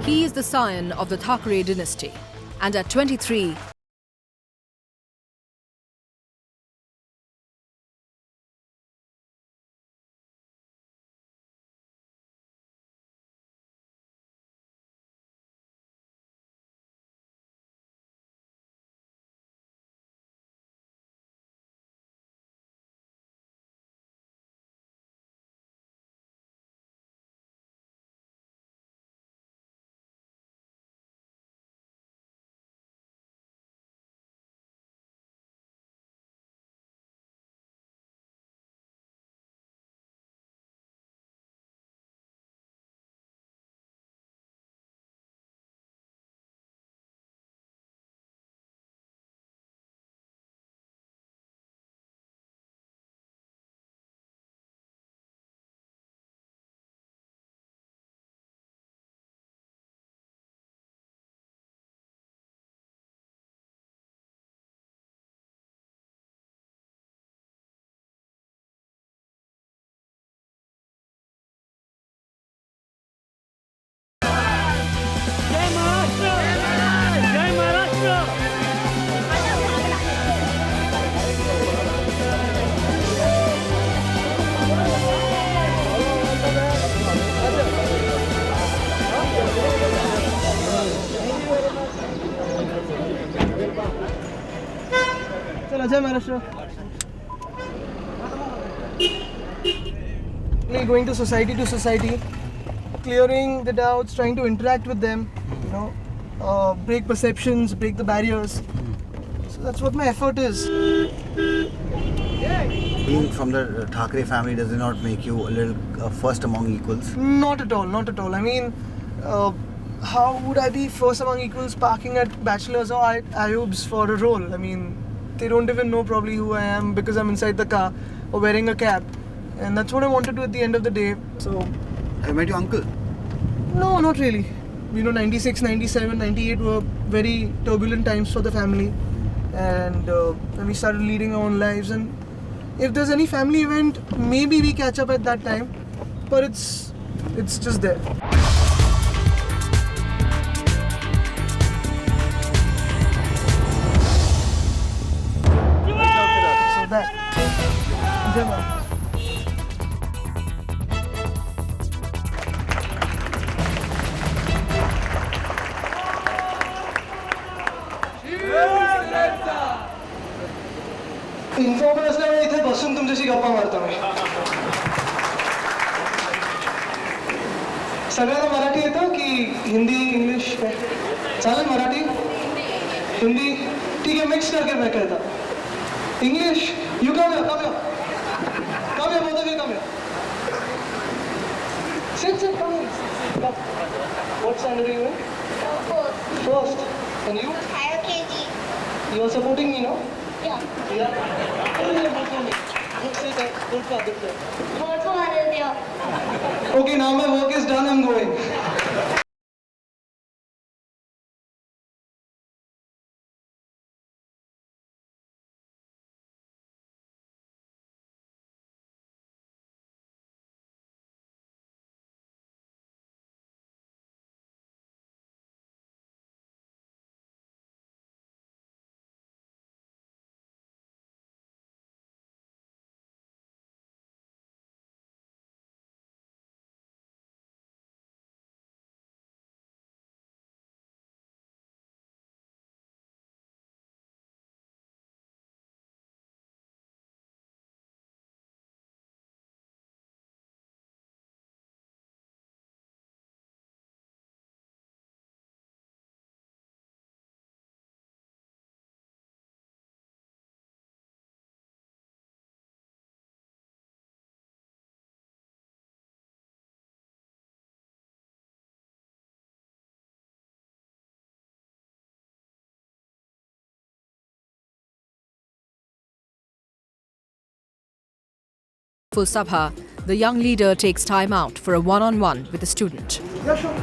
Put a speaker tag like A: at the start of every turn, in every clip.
A: He is the scion of the Thackeray dynasty, and at 23,
B: Jai Maharashtra. Going to society, clearing the doubts, trying to interact with them, break perceptions, break the barriers. So that's what my effort is.
C: Being from the Thackeray family, does it not make you a little first among equals?
B: Not at all, not at all. I mean, how would I be first among equals parking at Bachelor's or at Ayub's for a role? I mean, they don't even know probably who I am because I'm inside the car or wearing a cap. And that's what I want to do at the end of the day. So,
C: Have you met your uncle?
B: no, not really. 96, 97, 98 were very turbulent times for the family. And when we started leading our own lives. And if there's any family event, maybe we catch up at that time. But it's just there. So that. Jai Maharashtra. Informer असल्यामुळे इथे बसून तुमचे तुझ्याशी गप्पा मारतो मी. सगळ्यांना मराठी येतं की हिंदी इंग्लिश काय चालेल? मराठी हिंदी ठीक है, मिक्स करके मैं कहता. English you come here, both of you come here. Sit, come here. Come. What standard are you in? First. And you?
D: Higher KG.
B: You are supporting me, no?
D: Yeah.
B: Yeah. Good sit, good father.
D: Both for Aditya.
B: Okay, now my work is done, I'm going.
A: For Sabha, the young leader takes time out for a one-on-one with a student.
B: Yeah, sure.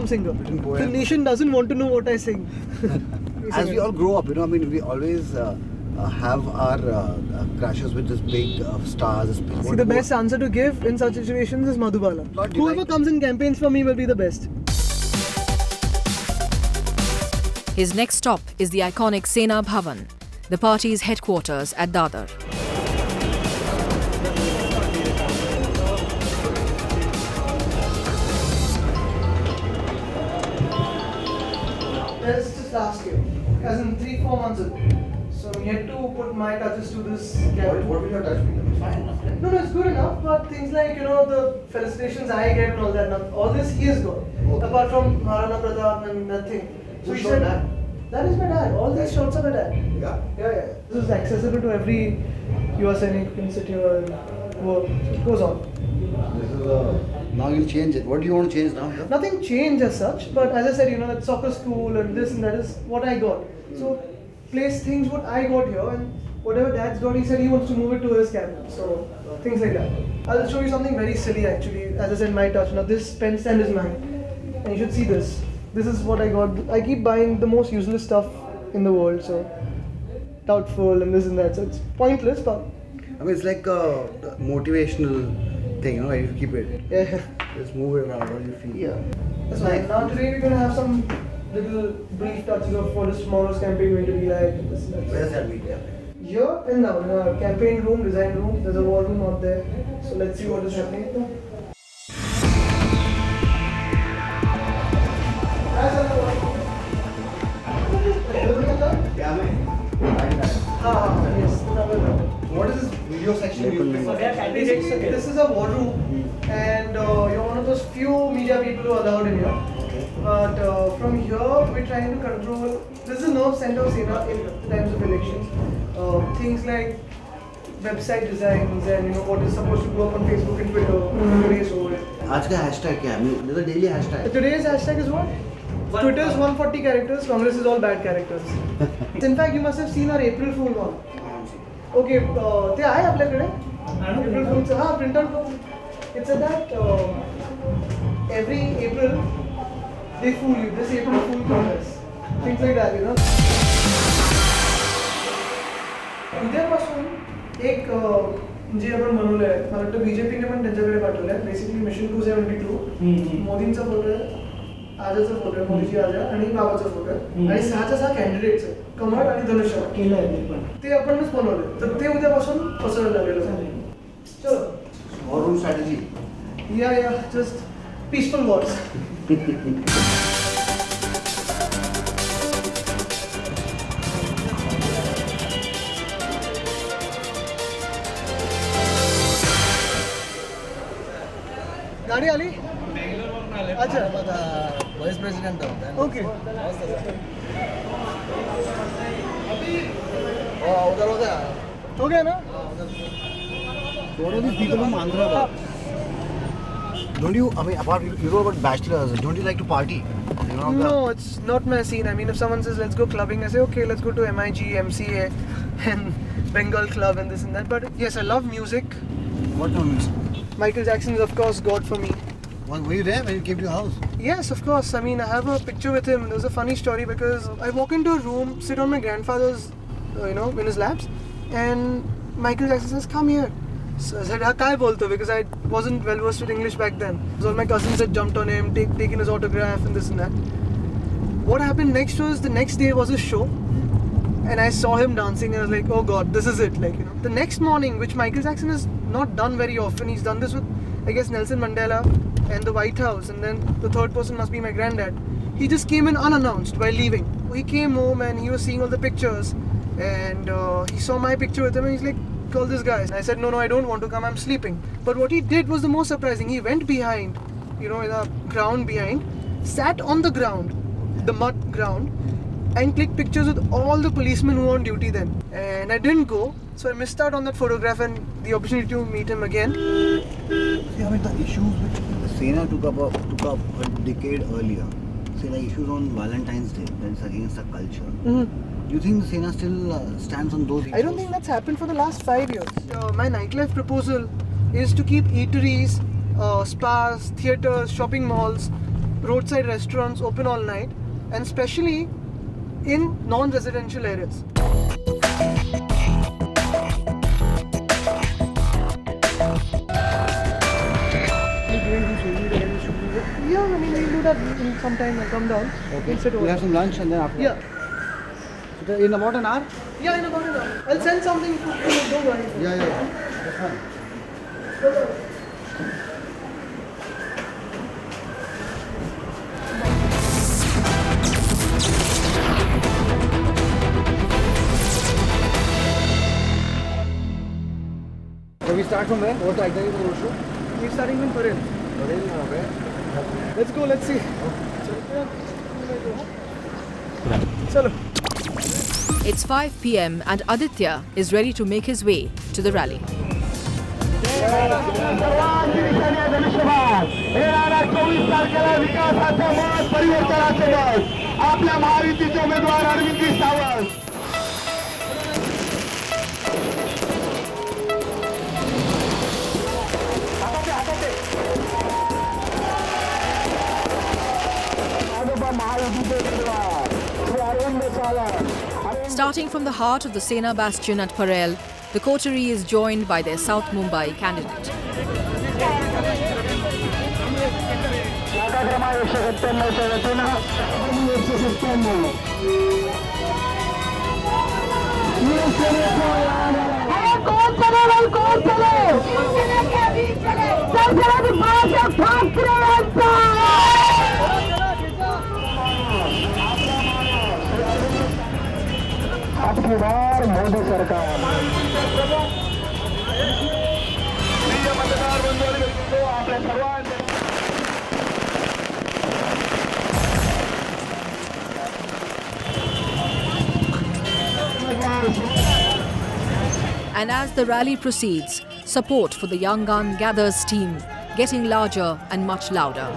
B: Singer. The nation doesn't want to know what I sing.
C: As we all grow up, I mean, we always have our crashes with this big stars. This big
B: See, the best answer to give in such situations is Madhubala.
C: Lord, you
B: Whoever
C: like-
B: comes in campaigns for me will be the best.
A: His next stop is the iconic Sena Bhavan, the party's headquarters at Dadar.
B: That's just last year, as in 3-4 months ago. So I'm yet to put my touches to this campaign.
C: What will your touch be? It's fine.
B: No, it's good enough, but things like, the felicitations I get and all that, all this he has got.
C: Okay.
B: Apart from Maharana Pratap and nothing. So
C: Who's
B: he
C: your
B: said,
C: dad?
B: that is my dad. All these shots are my dad.
C: Yeah.
B: Yeah. This is accessible to every Yuva Sainik who can sit here and work. It goes on.
C: This is now you'll change it. What do you want to change now?
B: Nothing changed as such, but as I said, that soccer school and this and that is what I got. So place things what I got here, and whatever dad's got, he said he wants to move it to his cabinet. So things like that. I'll show you something very silly actually. As I said, my touch. Now this pen stand is mine, and you should see this. This is what I got. I keep buying the most useless stuff in the world, so doubtful and this and that. So it's pointless, but
C: I mean, it's like a motivational thing, you know, where you keep it.
B: yeah,
C: Just move it around, what do you feel?
B: yeah. That's fine. Now today we're gonna have some little brief touches of what is tomorrow's campaign going to be like. And this and that.
C: Where's that media?
B: Here and now in our campaign room, design room. There's a war room out there. So let's see what is happening. Yes.
C: What is this video section?
B: This is a war room, and you're one of those few media people who are allowed in here. But from here, we're trying to control. This is the nerve center of Sena in times of elections. Things like website designs and what is supposed to go up on Facebook and Twitter. Today's old.
C: आज का hashtag क्या है? There's a daily hashtag.
B: Today's hashtag is what? Twitter is 140 characters. Congress is all bad characters. In fact, you must have seen our April Fool one. Okay, ते आहे आपल्याकडे April Fool's हाँ printer को. It's said that every April they fool you. This April Fool Congress. Things like that, उद्यापासून एक जे आपण बनवलं आहे मला वाटतं बीजेपीने पण त्यांच्याकडे पाठवलं आहे बेसिकली मिशन 272 मोदींचा फोटो आहे आजाचा फोटो आहे मोदीजी आजा आणि बाबाचा फोटो आहे आणि 6 कॅन्डिडेट्स आहेत कमळ आणि धनुष्य केलं आहे ते आपणच बनवलं तर ते उद्यापासून पसरायला लागलेलं आहे चलो
C: War room strategy.
B: या जस्ट पीसफुल वॉर्स गाडी आली अच्छा
C: Vice President
B: ओके
C: उधर हो गया.
B: हो गया ना
C: What are these people from Andhra? Don't you? I mean, apart you know about bachelors. Don't you like to party?
B: No, it's not my scene. I mean, if someone says let's go clubbing, I say okay, let's go to MIG, MCA, and Bengal Club and this and that. But yes, I love music.
C: What music?
B: Michael Jackson is of course God for me.
C: Were you there when you came to your house?
B: Yes, of course. I mean, I have a picture with him. There's a funny story because I walk into a room, sit on my grandfather's, in his laps, and Michael Jackson says, "Come here." So I said, "Kai bolto?" Because I wasn't well versed with English back then. So all my cousins had jumped on him, taken his autograph and this and that. What happened next was the next day was a show, and I saw him dancing and I was like, "Oh God, this is it!" The next morning, which Michael Jackson has not done very often, he's done this with, I guess, Nelson Mandela and the White House, and then the third person must be my granddad. He just came in unannounced while leaving. He came home and he was seeing all the pictures, and he saw my picture with him and he's like, "Call this guy." And I said, no, I don't want to come, I'm sleeping. But what he did was the most surprising. He went behind, in the ground behind, sat on the ground, the mud ground, and clicked pictures with all the policemen who were on duty then. And I didn't go, so I missed out on that photograph and the opportunity to meet him again.
C: See, I mean, the issues which Sena took up a decade earlier, say like issues on Valentine's Day, that's against the culture.
B: Mm-hmm.
C: Do you think Sena still stands on those issues?
B: I don't think that's happened for the last 5 years. My nightlife proposal is to keep eateries, spas, theatres, shopping malls, roadside restaurants open all night, and especially in non-residential areas. Yeah, I mean, we'll do that sometime. I'll come down.
C: Okay.
B: We'll sit over.
C: We'll have some lunch and then after.
B: Yeah.
C: In about an hour?
B: Yeah, in about an hour. I'll send something to you. Don't worry.
C: Yeah. That's fine. So we start from where? What's the itinerary for the show?
B: We're starting in Parel.
C: Okay.
B: Let's go, let's see. Chalo.
A: It's 5 p.m. and Aditya is ready to make his way to the rally.
E: आपल्या महायुतीचे उमेदवार Arvind Sawant
A: Starting from the heart of the Sena bastion at Parel, the coterie is joined by their South Mumbai candidate.
E: आपकी बार मोदी सरकार मतदार बंधू आपल्या सर्वांचे
A: And as the rally proceeds, support for the young gun gathers steam, getting larger and much louder.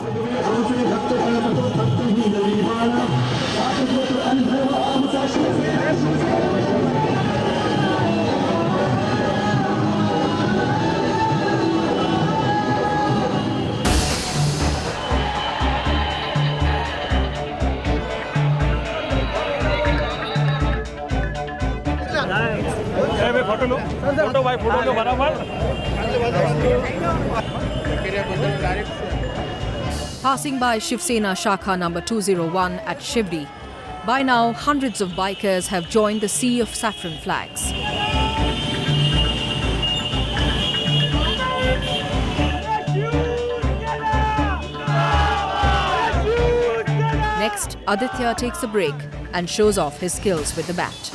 A: Passing by Shiv Sena Shakha number 201 at Shivdi, by now hundreds of bikers have joined the sea of saffron flags. Next, Aditya takes a break and shows off his skills with the bat.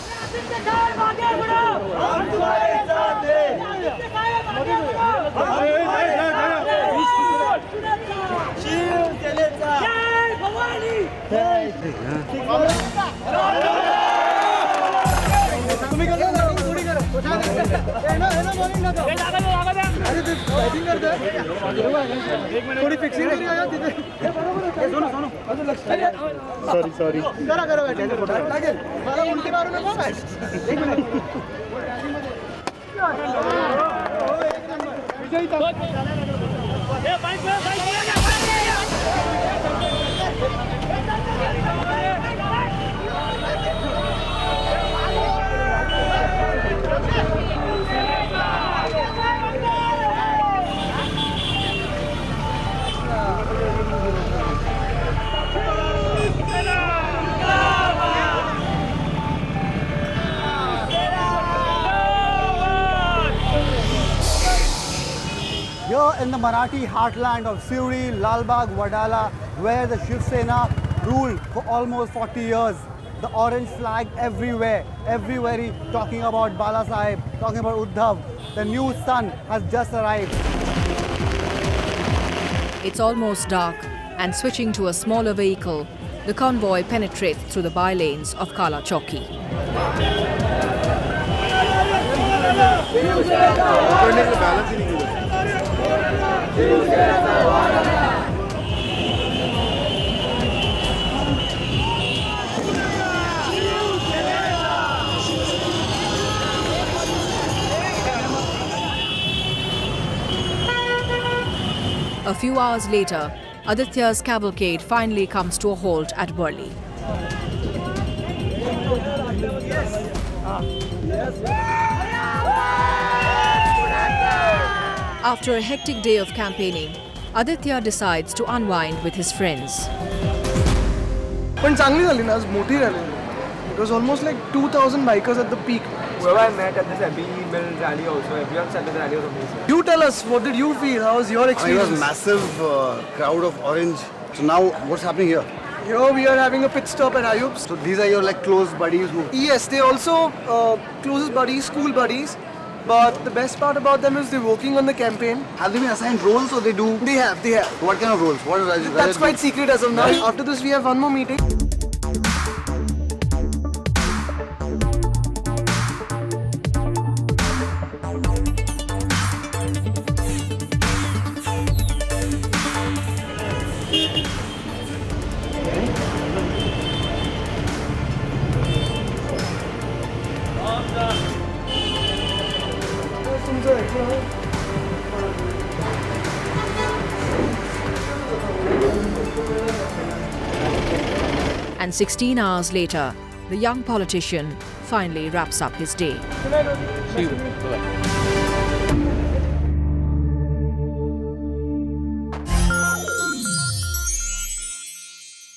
E: Sorry
F: Here in the Marathi heartland of Sivri, Lalbagh, Wadala, where the Shiv Sena ruled for almost 40 years, the orange flag everywhere talking about Bala Sahib, talking about Uddhav. The new sun has just arrived.
A: It's almost dark, and switching to a smaller vehicle, the convoy penetrates through the by-lanes of Kala Chowki. A few hours later, Aditya's cavalcade finally comes to a halt at Burli. After a hectic day of campaigning, Aditya decides to unwind with his friends.
B: पण चांगली झाली ना, आज मोठी rally. It was almost like 2,000 bikers at the peak.
G: Whoever I met at this Abbey Mill rally also, everyone said that the rally was amazing.
B: You tell us, what did you feel? How was your
C: It
B: experience?
C: was massive crowd of orange. So now what's happening here?
B: Here we are having a pit stop at Ayub's.
C: So these are your like close buddies who...
B: Yes, they're also closest buddies, school buddies. But the best part about them is they're working on the campaign.
C: Have they been assigned roles or they do?
B: They have.
C: What kind of roles? What is
B: That's quite secret as of now. After this we have one more meeting.
A: And 16 hours later, the young politician finally wraps up his day.
B: Good night, Rosie. Nice to meet you.